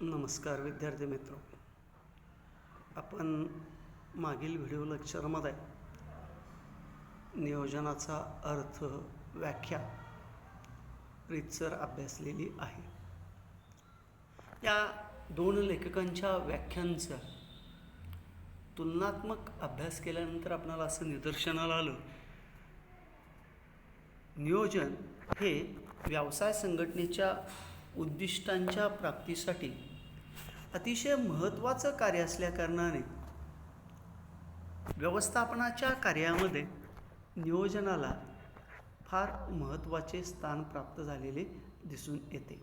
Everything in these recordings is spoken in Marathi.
नमस्कार विद्यार्थी मित्र. आपण मागील व्हिडिओ लेक्चरमध्ये नियोजनाचा अर्थ, व्याख्या रीतसर अभ्यासलेली आहे. या दोन लेखकांच्या व्याख्यांचा तुलनात्मक अभ्यास केल्यानंतर आपल्याला असं निदर्शनाला आलं, नियोजन हे व्यवसाय संघटनेच्या उद्दिष्टांच्या प्राप्तीसाठी अतिशय महत्त्वाचं कार्य असल्याकारणाने व्यवस्थापनाच्या कार्यामध्ये नियोजनाला फार महत्त्वाचे स्थान प्राप्त झालेले दिसून येते.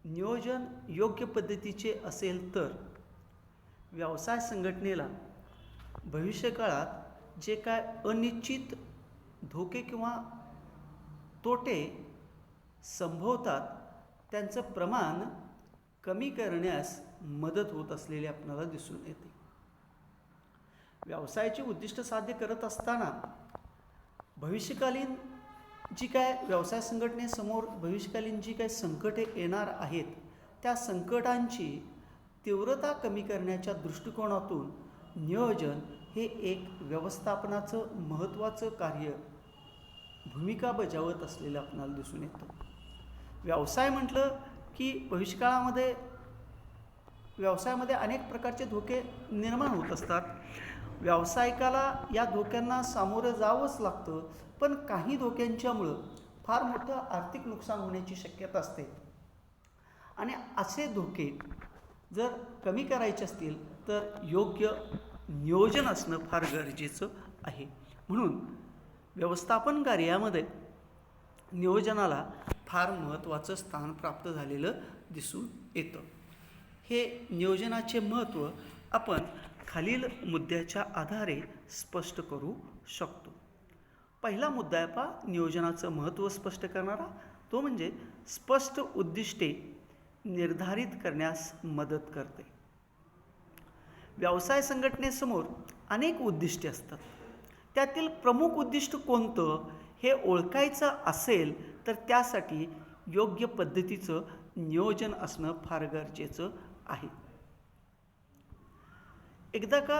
नियोजन योग्य पद्धतीचे असेल तर व्यवसाय संघटनेला भविष्यकाळात जे काय अनिश्चित धोके किंवा तोटे संभवतात त्यांचं प्रमाण कमी करण्यास मदत होत असलेले आपल्याला दिसून येते. व्यवसायाची उद्दिष्ट साध्य करत असताना भविष्यकालीन जी काय व्यवसाय संघटनेसमोर भविष्यकालीन जी काही संकटे येणार आहेत त्या संकटांची तीव्रता कमी करण्याच्या दृष्टिकोनातून नियोजन हे एक व्यवस्थापनाचं महत्त्वाचं कार्य भूमिका बजावत असलेलं आपल्याला दिसून येतं. व्यवसाय म्हटलं की भविष्यकाळामध्ये व्यवसायामध्ये अनेक प्रकारचे धोके निर्माण होत असतात. व्यावसायिकाला या धोक्यांना सामोरं जावंच लागतं, पण काही धोक्यांच्यामुळं फार मोठं आर्थिक नुकसान होण्याची शक्यता असते आणि असे धोके जर कमी करायचे असतील तर योग्य नियोजन असणं फार गरजेचं आहे. म्हणून व्यवस्थापन कार्यामध्ये नियोजनाला फार महत्त्वाचं स्थान प्राप्त झालेलं दिसून येतं. हे नियोजनाचे महत्त्व आपण खालील मुद्द्याच्या आधारे स्पष्ट करू शकतो. पहिला मुद्दा आहे पहा नियोजनाचं महत्त्व स्पष्ट करणारा, तो म्हणजे स्पष्ट उद्दिष्टे निर्धारित करण्यास मदत करते. व्यवसाय संघटनेसमोर अनेक उद्दिष्टे असतात. त्यातील प्रमुख उद्दिष्ट कोणतं हे ओळखायचं असेल तर त्यासाठी योग्य पद्धतीचं नियोजन असणं फार गरजेचं आहे. एकदा का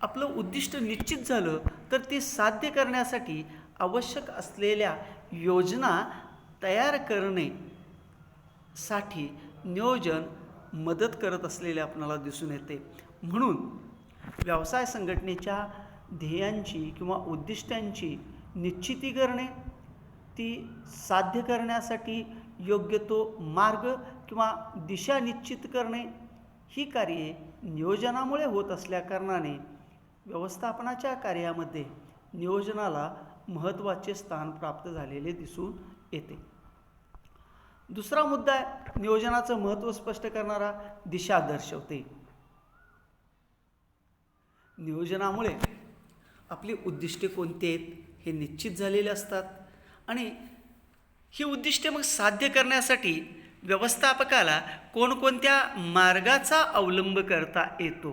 आपलं उद्दिष्ट निश्चित झालं तर ते साध्य करण्यासाठी आवश्यक असलेल्या योजना तयार करण्यासाठी नियोजन मदत करत असलेले आपल्याला दिसून येते. म्हणून व्यवसाय संघटनेच्या ध्येयांची किंवा उद्दिष्टांची निश्चिती करणे, ती साध्य करण्यासाठी योग्य तो मार्ग किंवा दिशा निश्चित करणे ही कार्ये नियोजनामुळे होत असल्याकारणाने व्यवस्थापनाच्या कार्यामध्ये नियोजनाला महत्त्वाचे स्थान प्राप्त झालेले दिसून येते. दुसरा मुद्दा आहे नियोजनाचं महत्त्व स्पष्ट करणारा, दिशा दर्शवते. नियोजनामुळे आपली उद्दिष्टे कोणती आहेत हे निश्चित झालेले असतात आणि ही उद्दिष्टे मग साध्य करण्यासाठी व्यवस्थापकाला कोणकोणत्या मार्गाचा अवलंब करता येतो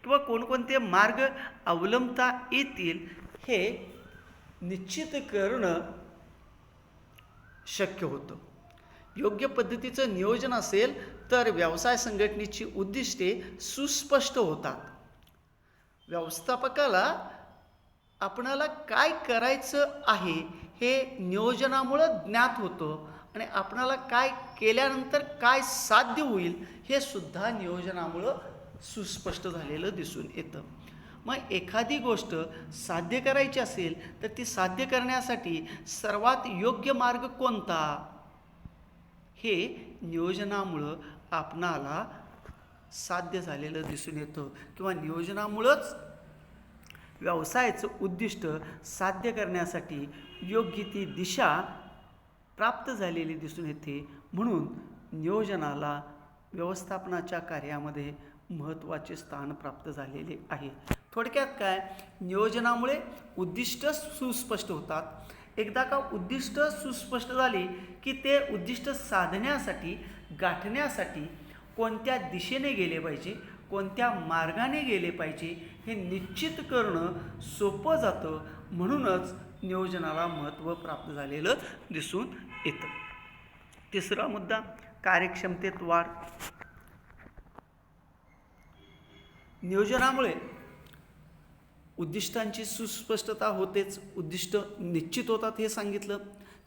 किंवा कोणकोणते मार्ग अवलंबता येतील हे निश्चित करणं शक्य होतं. योग्य पद्धतीचं नियोजन असेल तर व्यवसाय संघटनेची उद्दिष्टे सुस्पष्ट होतात. व्यवस्थापकाला आपणाला काय करायचं आहे हे नियोजनामुळं ज्ञात होतं आणि आपणाला काय केल्यानंतर काय साध्य होईल हे सुद्धा नियोजनामुळं सुस्पष्ट झालेलं दिसून येतं. मग एखादी गोष्ट साध्य करायची असेल तर ती साध्य करण्यासाठी सर्वात योग्य मार्ग कोणता हे नियोजनामुळं आपणाला साध्य झालेलं दिसून येतं किंवा नियोजनामुळंच व्यवसायाचं उद्दिष्ट साध्य करण्यासाठी योग्य ती दिशा प्राप्त झालेली दिसून येते. म्हणून नियोजनाला व्यवस्थापनाच्या कार्यामध्ये महत्त्वाचे स्थान प्राप्त झालेले आहे. थोडक्यात काय, नियोजनामुळे उद्दिष्ट सुस्पष्ट होतात. एकदा का उद्दिष्ट सुस्पष्ट झाली की ते उद्दिष्ट साधण्यासाठी गाठण्यासाठी कोणत्या दिशेने गेले पाहिजे, कोणत्या मार्गाने गेले पाहिजे हे निश्चित करणं सोपं जातं. म्हणूनच नियोजनाला महत्त्व प्राप्त झालेलं दिसून येतं. तिसरा मुद्दा कार्यक्षमतेत वाढ. नियोजनामुळे उद्दिष्टांची सुस्पष्टता होतेच, उद्दिष्ट निश्चित होतात हे सांगितलं.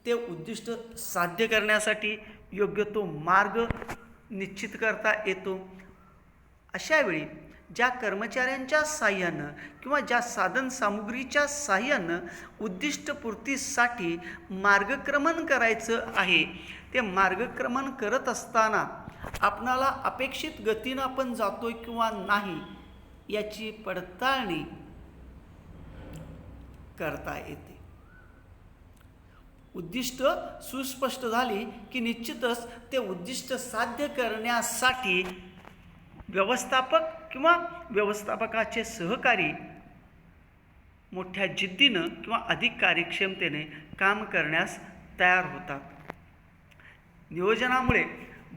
ते उद्दिष्ट साध्य करण्यासाठी योग्य तो मार्ग निश्चित करता येतो. अशावेळी ज्या कर्मचाऱ्यांच्या साहाय्यानं किंवा ज्या साधनसामुग्रीच्या साहाय्यानं उद्दिष्टपूर्तीसाठी मार्गक्रमण करायचं आहे, ते मार्गक्रमण करत असताना आपणाला अपेक्षित गतीनं आपण जातोय किंवा नाही याची पडताळणी करता येते. उद्दिष्ट सुस्पष्ट झाली की निश्चितच ते उद्दिष्ट साध्य करण्यासाठी व्यवस्थापक किंवा व्यवस्थापकाचे सहकारी मोठ्या जिद्दीनं किंवा अधिक कार्यक्षमतेने काम करण्यास तयार होतात. नियोजनामुळे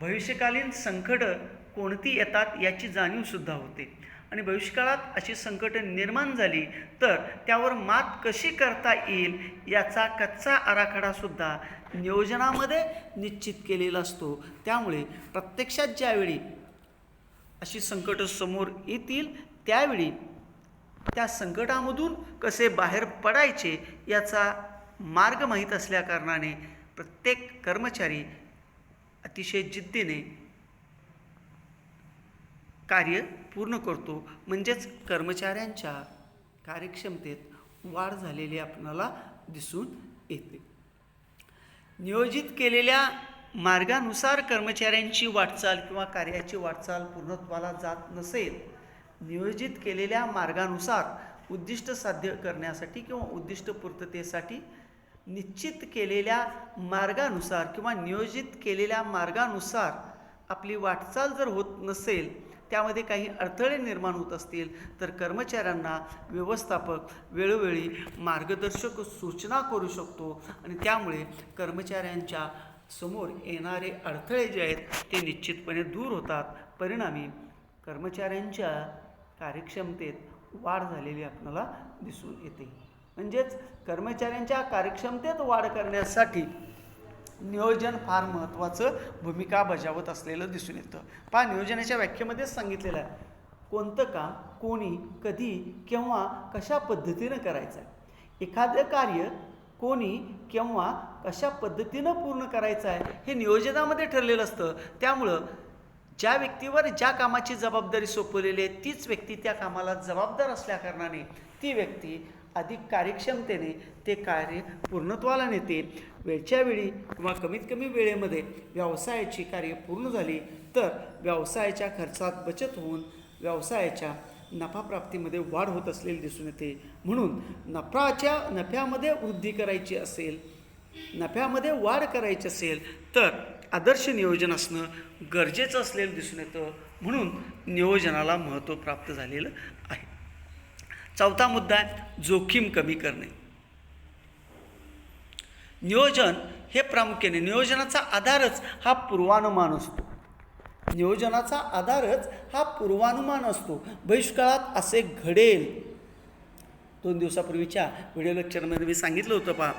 भविष्यकालीन संकटं कोणती येतात याची जाणीवसुद्धा होते आणि भविष्यकाळात अशी संकटं निर्माण झाली तर त्यावर मात कशी करता येईल याचा कच्चा आराखडासुद्धा नियोजनामध्ये निश्चित केलेला असतो. त्यामुळे प्रत्यक्षात ज्यावेळी अशी संकटं समोर येतील त्यावेळी त्या संकटामधून कसे बाहेर पडायचे याचा मार्ग माहीत असल्याकारणाने प्रत्येक कर्मचारी अतिशय जिद्दीने कार्य पूर्ण करतो. म्हणजेच कर्मचाऱ्यांच्या कार्यक्षमतेत वाढ झालेली आपणाला दिसून येते. नियोजित केलेल्या मार्गानुसार कर्मचाऱ्यांची वाटचाल किंवा कार्याची वाटचाल पूर्णत्वाला जात नसेल, नियोजित केलेल्या मार्गानुसार उद्दिष्ट साध्य करण्यासाठी किंवा उद्दिष्ट पूर्ततेसाठी निश्चित केलेल्या मार्गानुसार किंवा नियोजित केलेल्या मार्गानुसार आपली वाटचाल जर होत नसेल, त्यामध्ये काही अडथळे निर्माण होत असतील तर कर्मचाऱ्यांना व्यवस्थापक वेळोवेळी मार्गदर्शक सूचना करू शकतो आणि त्यामुळे कर्मचाऱ्यांच्या समोर येणारे अडथळे जे आहेत ते निश्चितपणे दूर होतात. परिणामी कर्मचाऱ्यांच्या कार्यक्षमतेत वाढ झालेली आपल्याला दिसून येते. म्हणजेच कर्मचाऱ्यांच्या कार्यक्षमतेत वाढ करण्यासाठी नियोजन फार महत्त्वाचं भूमिका बजावत असलेलं दिसून येतं. पहा, नियोजनाच्या व्याख्येमध्येच सांगितलेलं आहे कोणतं काम कोणी कधी केव्हा कशा पद्धतीनं करायचं आहे. एखादं कार्य कोणी केव्हा कशा पद्धतीनं पूर्ण करायचं आहे हे नियोजनामध्ये ठरलेलं असतं. त्यामुळं ज्या व्यक्तीवर ज्या कामाची जबाबदारी सोपवलेली आहे तीच व्यक्ती त्या कामाला जबाबदार असल्याकारणाने ती व्यक्ती अधिक कार्यक्षमतेने ते कार्य पूर्णत्वाला नेते. वेळच्या वेळी किंवा कमीत कमी वेळेमध्ये व्यवसायाची कार्य पूर्ण झाली तर व्यवसायाच्या खर्चात बचत होऊन व्यवसायाच्या नफाप्राप्तीमध्ये वाढ होत असलेली दिसून येते. म्हणून नफ्यामध्ये वृद्धी करायची असेल, नफ्यामध्ये वाढ करायची असेल तर आदर्श नियोजन असणं गरजेचं असलेलं दिसून येतं. म्हणून नियोजनाला महत्त्व प्राप्त झालेलं आहे. चौथा मुद्दा आहे जोखीम कमी करणे. नियोजन हे प्रामुख्याने नियोजनाचा आधारच हा पूर्वानुमान असतो. नियोजनाचा आधारच हा पूर्वानुमान असतो. भविष्यकाळात असे घडेल. 2 दिवसापूर्वीच्या व्हिडिओ लेक्चरमध्ये मी सांगितलं होतं पहा,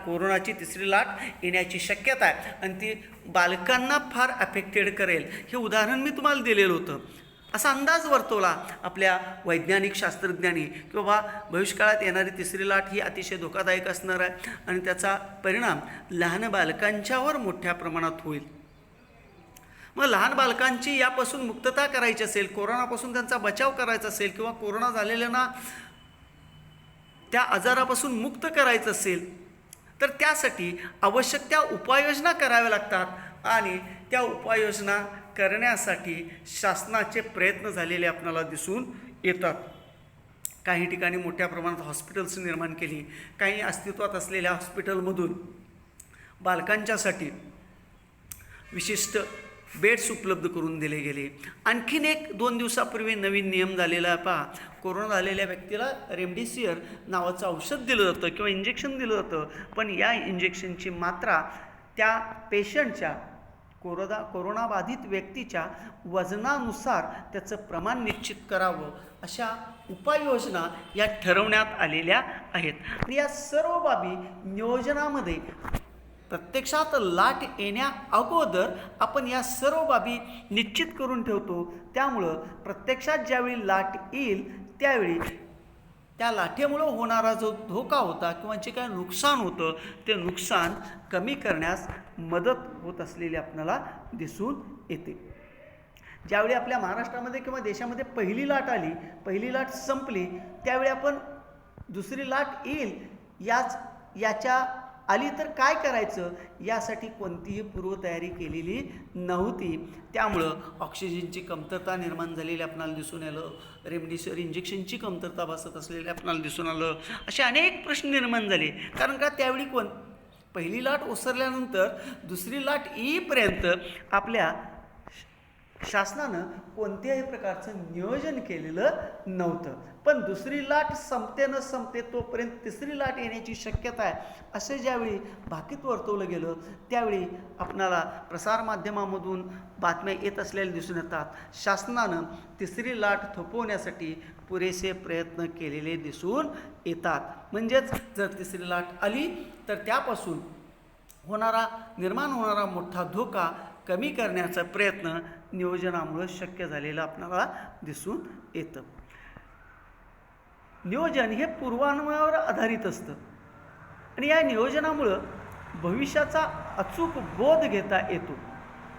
कोरोनाची तिसरी लाट येण्याची शक्यता आहे आणि ती बालकांना फार अफेक्टेड करेल हे उदाहरण मी तुम्हाला दिलेलं होतं. असा अंदाज वर्तवला आपल्या वैज्ञानिक शास्त्रज्ञांनी की बाबा भविष्यकाळात येणारी तिसरी लाट ही अतिशय धोकादायक असणार आहे आणि त्याचा परिणाम लहान बालकांच्यावर मोठ्या प्रमाणात होईल. मग लहान बालकांची यापासून मुक्तता करायची असेल, कोरोनापासून त्यांचा बचाव करायचा असेल किंवा कोरोना झालेल्यांना त्या आजारापासून मुक्त करायचं असेल तर त्यासाठी आवश्यक त्या उपाययोजना कराव्या लागतात आणि त्या उपाययोजना करण्यासाठी शासनाचे प्रयत्न झालेले आपल्याला दिसून येतात. काही ठिकाणी मोठ्या प्रमाणात हॉस्पिटल्स निर्माण केली. काही अस्तित्वात असलेल्या हॉस्पिटलमधून बालकांच्यासाठी विशिष्ट बेड्स उपलब्ध करून दिले गेले. आणखीन एक 2 दिवसापूर्वी नवीन नियम झालेला पहा, कोरोना झालेल्या व्यक्तीला रेमडेसिविर नावाचं औषध दिलं जातं किंवा इंजेक्शन दिलं जातं, पण या इंजेक्शनची मात्रा त्या पेशंटच्या कोरोनाबाधित व्यक्तीच्या वजनानुसार त्याचं प्रमाण निश्चित करावं अशा उपाययोजना या ठरवण्यात आलेल्या आहेत. या सर्व बाबी नियोजनामध्ये प्रत्यक्षात लाट येण्या अगोदर आपण या सर्व बाबी निश्चित करून ठेवतो. त्यामुळं प्रत्यक्षात ज्यावेळी लाट येईल त्यावेळी त्या लाटेमुळं होणारा जो धोका होता किंवा जे काय नुकसान होतं ते नुकसान कमी करण्यास मदत होत असलेली आपल्याला दिसून येते. ज्यावेळी आपल्या महाराष्ट्रामध्ये किंवा देशामध्ये पहिली लाट आली, पहिली लाट संपली, त्यावेळी आपण दुसरी लाट येईल याच्या आली तर काय करायचं यासाठी कोणतीही पूर्वतयारी केलेली नव्हती. त्यामुळं ऑक्सिजनची कमतरता निर्माण झालेली आपल्याला दिसून आलं, रेमडेसिवीर इंजेक्शनची कमतरता भासत असलेली आपल्याला दिसून आलं. असे अनेक प्रश्न निर्माण झाले. कारण का त्यावेळी पहिली लाट ओसरल्यानंतर दुसरी लाट येईपर्यंत आपल्या शासनानं कोणत्याही प्रकारचं नियोजन केलेलं नव्हतं. पण दुसरी लाट संपते न संपते तोपर्यंत तिसरी लाट येण्याची शक्यता आहे असे ज्यावेळी भाकीत वर्तवलं गेलं त्यावेळी आपणाला प्रसारमाध्यमामधून बातम्या येत असलेल्या दिसून येतात. शासनानं तिसरी लाट थोपवण्यासाठी पुरेसे प्रयत्न केलेले दिसून येतात. म्हणजेच जर तिसरी लाट आली तर त्यापासून निर्माण होणारा मोठा धोका कमी करण्याचा प्रयत्न नियोजनामुळे शक्य झालेलं आपल्याला दिसून येतं. नियोजन हे पूर्वानुमानावर आधारित असतं आणि या नियोजनामुळं भविष्याचा अचूक बोध घेता येतो.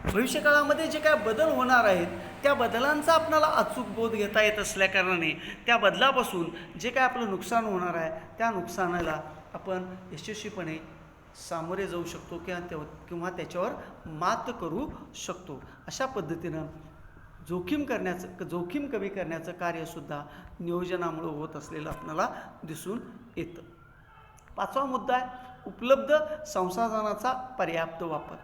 भविष्यकाळामध्ये जे काय बदल होणार आहेत त्या बदलांचा आपल्याला अचूक बोध घेता येत असल्याकारणाने त्या बदलापासून जे काय आपलं नुकसान होणार आहे त्या नुकसानाला आपण यशस्वीपणे सामोरे जाऊ शकतो किंवा त्याच्यावर मात करू शकतो. अशा पद्धतीनं जोखीम कमी करण्याचं कार्यसुद्धा नियोजनामुळे होत असलेलं आपल्याला दिसून येतं. 5वा मुद्दा आहे उपलब्ध संसाधनाचा पर्याप्त वापर.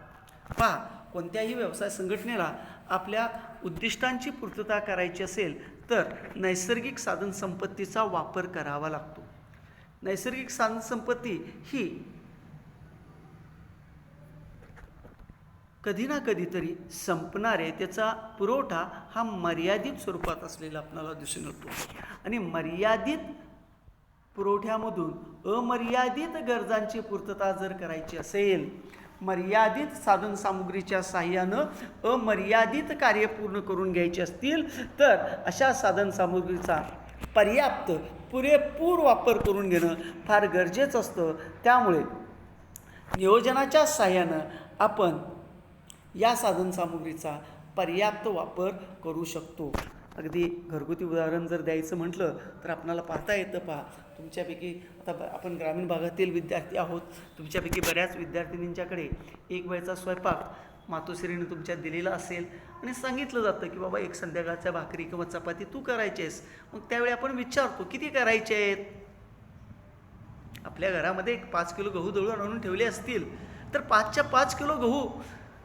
पहा, कोणत्याही व्यवसाय संघटनेला आपल्या उद्दिष्टांची पूर्तता करायची असेल तर नैसर्गिक साधनसंपत्तीचा वापर करावा लागतो. नैसर्गिक साधनसंपत्ती ही कधी ना कधीतरी संपणारे, त्याचा पुरवठा हा मर्यादित स्वरूपात असलेला आपल्याला दिसून येतो आणि मर्यादित पुरवठ्यामधून अमर्यादित गरजांची पूर्तता जर करायची असेल, मर्यादित साधनसामुग्रीच्या साहाय्यानं अमर्यादित कार्य पूर्ण करून घ्यायचे असतील तर अशा साधनसामुग्रीचा पुरेपूर वापर करून घेणं फार गरजेचं असतं. त्यामुळे नियोजनाच्या साहाय्यानं आपण या साधनसामुग्रीचा पर्याप्त वापर करू शकतो. अगदी घरगुती उदाहरण जर द्यायचं म्हटलं तर आपणाला पाहता येतं. तुमच्यापैकी आता आपण ग्रामीण भागातील विद्यार्थी आहोत. तुमच्यापैकी बऱ्याच विद्यार्थिनींच्याकडे एक वेळचा स्वयंपाक मातोश्रीने तुमच्या दिलेला असेल आणि सांगितलं जातं की बाबा एक संध्याकाळच्या भाकरी किंवा चपाती तू करायची आहेस. मग त्यावेळी आपण विचारतो किती करायचे आहेत. आपल्या घरामध्ये एक 5 किलो गहू दळून आणून ठेवले असतील तर 5च्या 5 किलो गहू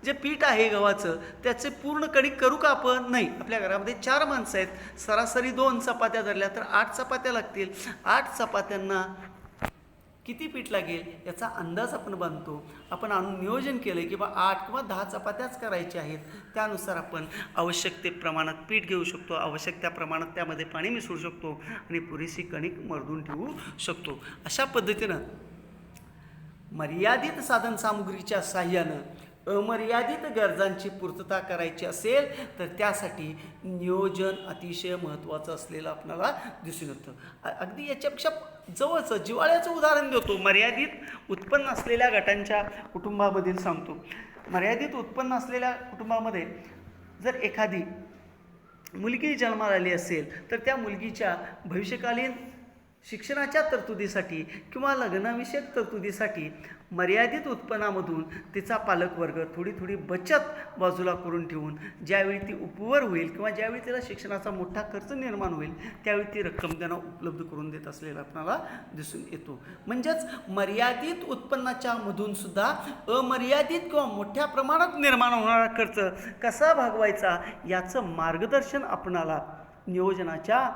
जे पीठ आहे गव्हाचं त्याचे पूर्ण कणिक करू का आपण? नाही. आपल्या घरामध्ये 4 माणसं आहेत, सरासरी 2 चपात्या धरल्या तर 8 चपात्या लागतील. 8 चपात्यांना किती पीठ लागेल याचा अंदाज आपण बांधतो. आपण नियोजन केलं की 8 किंवा 10 चपात्याच करायच्या आहेत. त्यानुसार आपण आवश्यक ते प्रमाणात पीठ घेऊ शकतो, आवश्यक त्या प्रमाणात त्यामध्ये पाणी मिसळू शकतो आणि पुरेशी कणिक मर्दून ठेवू शकतो. अशा पद्धतीनं मर्यादित साधनसामुग्रीच्या साहाय्यानं अमर्यादित गरजांची पूर्तता करायची असेल तर त्यासाठी नियोजन अतिशय महत्त्वाचं असलेलं आपल्याला दिसून येतं. अगदी याच्यापेक्षा जवळचं जिव्हाळ्याचं उदाहरण देतो. मर्यादित उत्पन्न असलेल्या गटांच्या कुटुंबामधील सांगतो. मर्यादित उत्पन्न असलेल्या कुटुंबामध्ये जर एखादी मुलगी जन्माला आली असेल तर त्या मुलगीच्या भविष्यकालीन शिक्षणाच्या तरतुदीसाठी किंवा लग्नाविषयक तरतुदीसाठी मर्यादित उत्पन्नामधून तिचा पालकवर्ग थोडी बचत बाजूला करून ठेवून ज्यावेळी ती उपवर होईल किंवा ज्यावेळी तिला शिक्षणाचा मोठा खर्च निर्माण होईल त्यावेळी ती रक्कम त्यांना उपलब्ध करून देत असलेला आपल्याला दिसून येतो. म्हणजेच मर्यादित उत्पन्नाच्या मधून सुद्धा अमर्यादित किंवा मोठ्या प्रमाणात निर्माण होणारा खर्च कसा भागवायचा याचं मार्गदर्शन आपणाला नियोजनाच्या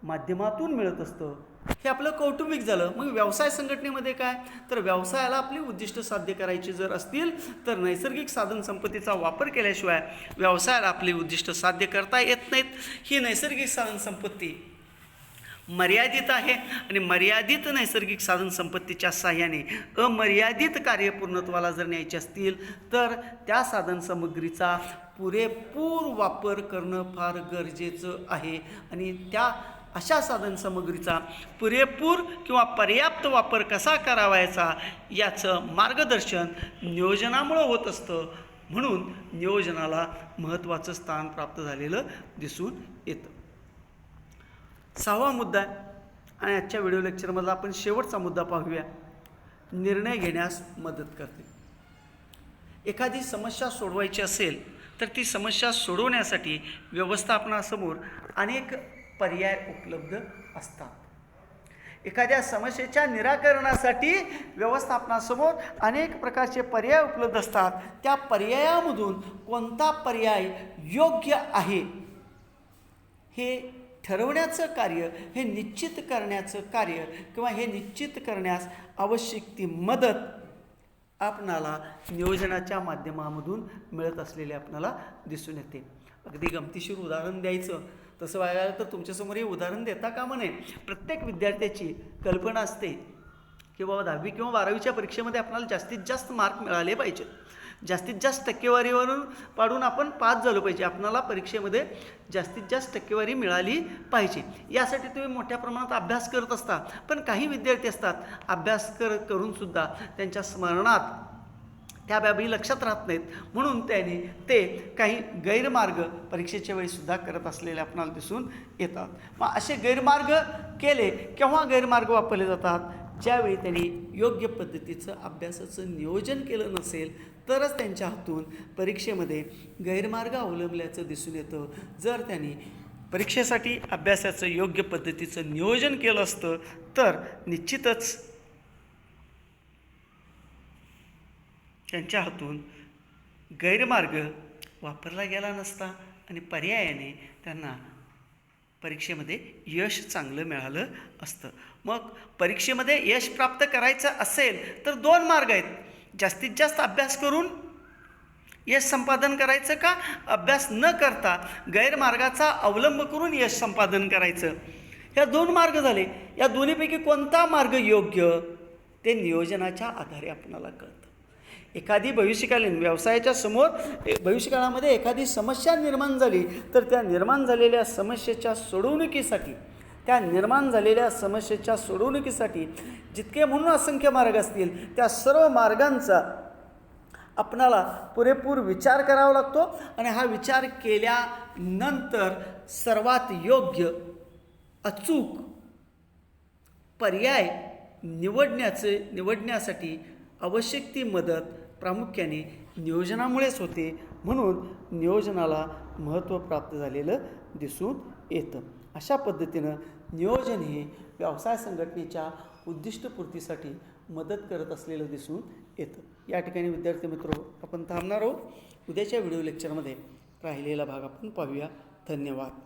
माध्यमातून मिळत असतं. हे आपलं कौटुंबिक झालं. मग व्यवसाय संघटनेमध्ये काय तर व्यवसायाला आपली उद्दिष्ट साध्य करायची जर असतील तर नैसर्गिक साधनसंपत्तीचा वापर केल्याशिवाय व्यवसायाला आपली उद्दिष्ट साध्य करता येत नाहीत. ही नैसर्गिक साधनसंपत्ती मर्यादित आहे आणि मर्यादित नैसर्गिक साधनसंपत्तीच्या साहाय्याने अमर्यादित कार्य पूर्णत्वाला जर न्यायचे असतील तर त्या साधनसामुग्रीचा पुरेपूर वापर करणं फार गरजेचं आहे आणि त्या अशा साधनसामुग्रीचा पुरेपूर किंवा पर्याप्त वापर कसा करावायचा याचं मार्गदर्शन नियोजनामुळं होत असतं. म्हणून नियोजनाला महत्त्वाचं स्थान प्राप्त झालेलं दिसून येतं. 6वा मुद्दा आहे आणि आजच्या व्हिडिओ लेक्चरमधला आपण शेवटचा मुद्दा पाहूया. निर्णय घेण्यास मदत करते. एखादी समस्या सोडवायची असेल तर ती समस्या सोडवण्यासाठी व्यवस्थापनासमोर अनेक पर्याय उपलब्ध असतात. एखाद्या समस्येच्या निराकरणासाठी व्यवस्थापनासमोर अनेक प्रकारचे पर्याय उपलब्ध असतात. त्या पर्यायामधून कोणता पर्याय योग्य आहे हे ठरवण्याचं कार्य, हे निश्चित करण्याचं कार्य किंवा हे निश्चित करण्यास आवश्यक ती मदत आपणाला नियोजनाच्या माध्यमामधून मिळत असलेले आपणाला दिसून येते. अगदी गमतीशीर उदाहरण द्यायचं तसं बघायला तर तुमच्यासमोर हे उदाहरण देता कामा नये. प्रत्येक विद्यार्थ्याची कल्पना असते की बाबा 10वी किंवा 12वीच्या परीक्षेमध्ये आपल्याला जास्तीत जास्त मार्क मिळाले पाहिजेत, जास्तीत जास्त टक्केवारीवरून पाडून आपण पास झालो पाहिजे, आपणाला परीक्षेमध्ये जास्तीत जास्त टक्केवारी मिळाली पाहिजे. यासाठी तुम्ही मोठ्या प्रमाणात अभ्यास करत असता. पण काही विद्यार्थी असतात अभ्यास करूनसुद्धा त्यांच्या स्मरणात त्या बाबी लक्षात राहत नाहीत. म्हणून त्याने ते काही गैरमार्ग परीक्षेच्या वेळीसुद्धा करत असलेले आपणाला दिसून येतात. मग असे गैरमार्ग केले केव्हा गैरमार्ग वापरले जातात? ज्यावेळी त्यांनी योग्य पद्धतीचं अभ्यासाचं नियोजन केलं नसेल तरच त्यांच्या हातून परीक्षेमध्ये गैरमार्ग अवलंबल्याचं दिसून येतं. जर त्यांनी परीक्षेसाठी अभ्यासाचं योग्य पद्धतीचं नियोजन केलं असतं तर निश्चितच त्यांच्या हातून गैरमार्ग वापरला गेला नसता आणि पर्यायाने त्यांना परीक्षेमध्ये यश चांगलं मिळालं असतं. मग परीक्षेमध्ये यश प्राप्त करायचं असेल तर 2 मार्ग आहेत. जास्तीत जास्त अभ्यास करून यश संपादन करायचं का अभ्यास न करता गैरमार्गाचा अवलंब करून यश संपादन करायचं. ह्या 2 मार्ग झाले. या दोन्हीपैकी कोणता मार्ग योग्य ते नियोजनाच्या आधारे आपणाला कळतं. एखादी भविष्यकालीन व्यवसायाच्या समोर भविष्यकाळामध्ये एखादी समस्या निर्माण झाली तर त्या निर्माण झालेल्या समस्येच्या सोडवणुकीसाठी जितके म्हणून असंख्य मार्ग असतील त्या सर्व मार्गांचा आपणाला पुरेपूर विचार करावा लागतो आणि हा विचार केल्यानंतर सर्वात योग्य अचूक पर्याय निवडण्यासाठी आवश्यक ती मदत प्रामुख्याने नियोजनामुळेच होते. म्हणून नियोजनाला महत्त्व प्राप्त झालेलं दिसून येतं. अशा पद्धतीनं नियोजन हे व्यवसाय संघटनेच्या उद्दिष्टपूर्तीसाठी मदत करत असलेलं दिसून येतं. या ठिकाणी विद्यार्थी मित्र आपण थांबणार आहोत. उद्याच्या व्हिडिओ लेक्चरमध्ये राहिलेला भाग आपण पाहूया. धन्यवाद.